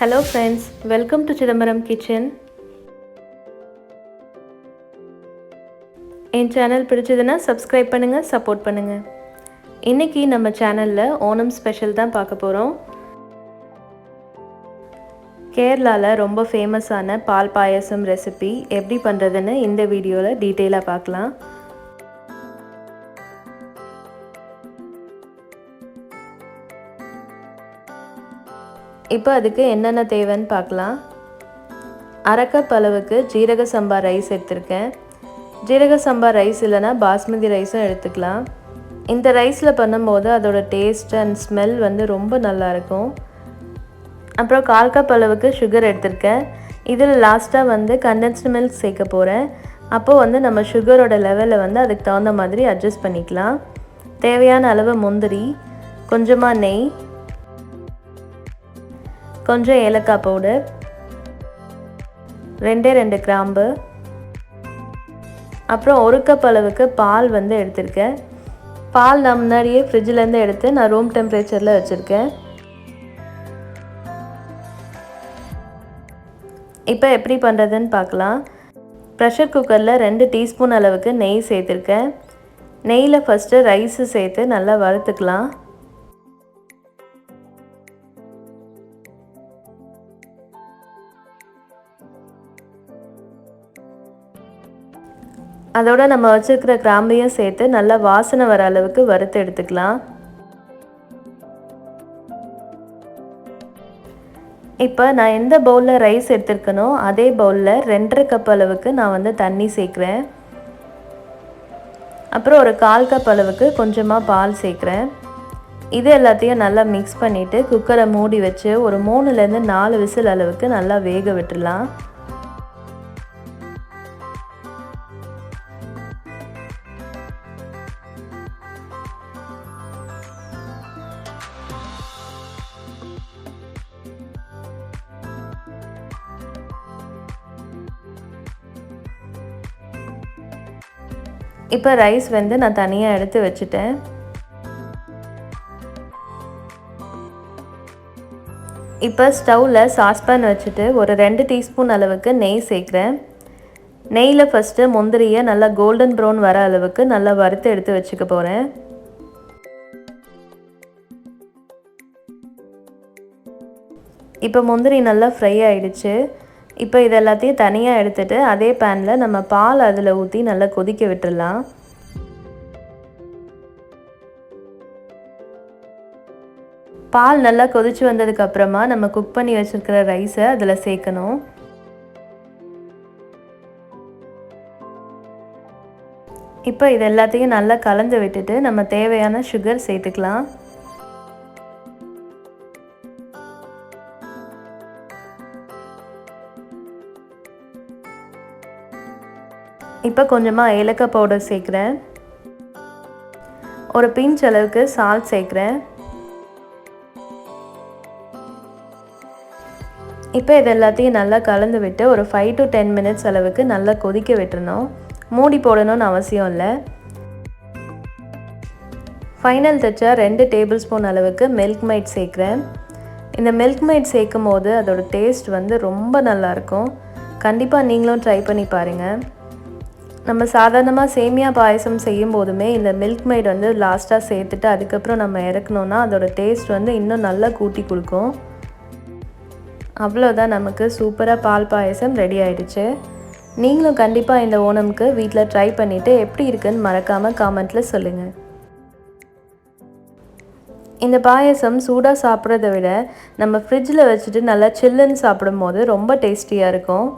Hello friends, welcome to Chidambaram kitchen. N channel பிடிச்சதுன்னா subscribe பண்ணுங்க, support பண்ணுங்க. இன்னைக்கு நம்ம சேனல்ல ஓணம் ஸ்பெஷல் தான் பார்க்க போறோம். கேரளால ரொம்ப ஃபேமஸான பால் பாயசம் ரெசிபி எப்படி பண்றதுன்னு இந்த வீடியோல டீடைலா பார்க்கலாம். இப்போ அதுக்கு என்னென்ன தேவைன்னு பார்க்கலாம். அரை கப் அளவுக்கு ஜீரக சம்பா ரைஸ் எடுத்திருக்கேன். ஜீரக சம்பா ரைஸ் இல்லைனா பாஸ்மதி ரைஸும் எடுத்துக்கலாம். இந்த ரைஸில் பண்ணும்போது அதோட டேஸ்ட் அண்ட் ஸ்மெல் வந்து ரொம்ப நல்லாயிருக்கும். அப்புறம் 1/4 கப் அளவுக்கு சுகர் எடுத்திருக்கேன். இதில் லாஸ்ட்டாக வந்து கண்டென்ஸ்டு மில்க் சேர்க்க போகிறேன். அப்போது வந்து நம்ம சுகரோட லெவலில் வந்து அதுக்கு தகுந்த மாதிரி அட்ஜஸ்ட் பண்ணிக்கலாம். தேவையான அளவு முந்திரி, கொஞ்சமாக நெய், கொஞ்சம் ஏலக்காய் பவுடர், 2 கிராம்பு, அப்புறம் 1 கப் அளவுக்கு பால் வந்து எடுத்திருக்கேன். பால் நான் முன்னாடியே ஃப்ரிட்ஜிலேருந்து எடுத்து நான் ரூம் டெம்பரேச்சரில் வச்சுருக்கேன். இப்போ எப்படி பண்ணுறதுன்னு பார்க்கலாம். ப்ரெஷர் குக்கரில் 2 டீஸ்பூன் அளவுக்கு நெய் சேர்த்துருக்கேன். நெய்யில் ஃபஸ்ட்டு ரைஸு சேர்த்து நல்லா வறுத்துக்கலாம். அதோட நம்ம வச்சுருக்கிற கிராம்பையும் சேர்த்து நல்லா வாசனை வர அளவுக்கு வறுத்து எடுத்துக்கலாம். இப்போ நான் எந்த பவுலில் ரைஸ் எடுத்துருக்கனோ அதே பவுலில் 2.5 கப் அளவுக்கு நான் வந்து தண்ணி சேர்க்குறேன். அப்புறம் ஒரு 1/4 கப் அளவுக்கு கொஞ்சமாக பால் சேர்க்குறேன். இது எல்லாத்தையும் நல்லா மிக்ஸ் பண்ணிவிட்டு குக்கரை மூடி வச்சு ஒரு 3லேருந்து 4 விசில் அளவுக்கு நல்லா வேக விட்டுடலாம். இப்போ ரைஸ் வந்து நான் தனியாக எடுத்து வச்சுட்டேன். இப்போ ஸ்டவ்வில் சாஸ்பேன் வச்சுட்டு ஒரு 2 டீஸ்பூன் அளவுக்கு நெய் சேர்க்குறேன். நெய்யில் ஃபஸ்ட்டு முந்திரியை நல்லா கோல்டன் ப்ரௌன் வர அளவுக்கு நல்லா வறுத்து எடுத்து வச்சுக்க போகிறேன். இப்போ முந்திரி நல்லா ஃப்ரை ஆகிடுச்சு. இப்போ இது எல்லாத்தையும் தனியாக எடுத்துகிட்டு அதே பேனில் நம்ம பால் அதில் ஊற்றி நல்லா கொதிக்க விட்டுடலாம். பால் நல்லா கொதிச்சு வந்ததுக்கப்புறமா நம்ம குக் பண்ணி வச்சுருக்கிற ரைஸை அதில் சேர்க்கணும். இப்போ இது எல்லாத்தையும் நல்லா கலந்து விட்டுட்டு நம்ம தேவையான சுகர் சேர்த்துக்கலாம். இப்போ கொஞ்சமாக ஏலக்காய் பவுடர் சேர்க்குறேன். ஒரு பிஞ்ச் அளவுக்கு சால்ட் சேர்க்குறேன். இப்போ இது எல்லாத்தையும் நல்லா கலந்து விட்டு ஒரு 5 to 10 மினிட்ஸ் அளவுக்கு நல்லா கொதிக்க விட்டுறணும். மூடி போடணும்னு அவசியம் இல்லை. ஃபைனல் டச்சாக 2 டேபிள் ஸ்பூன் அளவுக்கு மில்க் மைட் சேர்க்குறேன். இந்த மில்க் மைட் சேர்க்கும் போது அதோட டேஸ்ட் வந்து ரொம்ப நல்லாயிருக்கும். கண்டிப்பாக நீங்களும் ட்ரை பண்ணி பாருங்கள். நம்ம சாதாரணமாக சேமியா பாயசம் செய்யும் போதுமே இந்த மில்க் மைட் வந்து லாஸ்ட்டாக சேர்த்துட்டு அதுக்கப்புறம் நம்ம இறக்கணுன்னா அதோட டேஸ்ட் வந்து இன்னும் நல்லா கூட்டி கொடுக்கும். அவ்வளோதான், நமக்கு சூப்பராக பால் பாயசம் ரெடி ஆகிடுச்சு. நீங்களும் கண்டிப்பாக இந்த ஓணம்க்கு வீட்டில் ட்ரை பண்ணிவிட்டு எப்படி இருக்குன்னு மறக்காமல் காமெண்ட்டில் சொல்லுங்கள். இந்த பாயசம் சூடாக சாப்பிட்றத விட நம்ம ஃப்ரிட்ஜில் வச்சுட்டு நல்லா சில்லுன்னு சாப்பிடும் போது ரொம்ப டேஸ்டியாக இருக்கும்.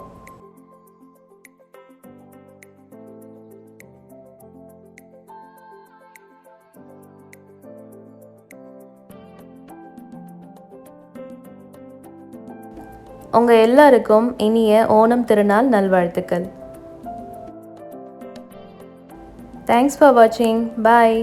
உங்கள் எல்லாருக்கும் இனிய ஓணம் திருநாள் நல்வாழ்த்துக்கள். தேங்க்ஸ் ஃபார் வாட்சிங். பாய்.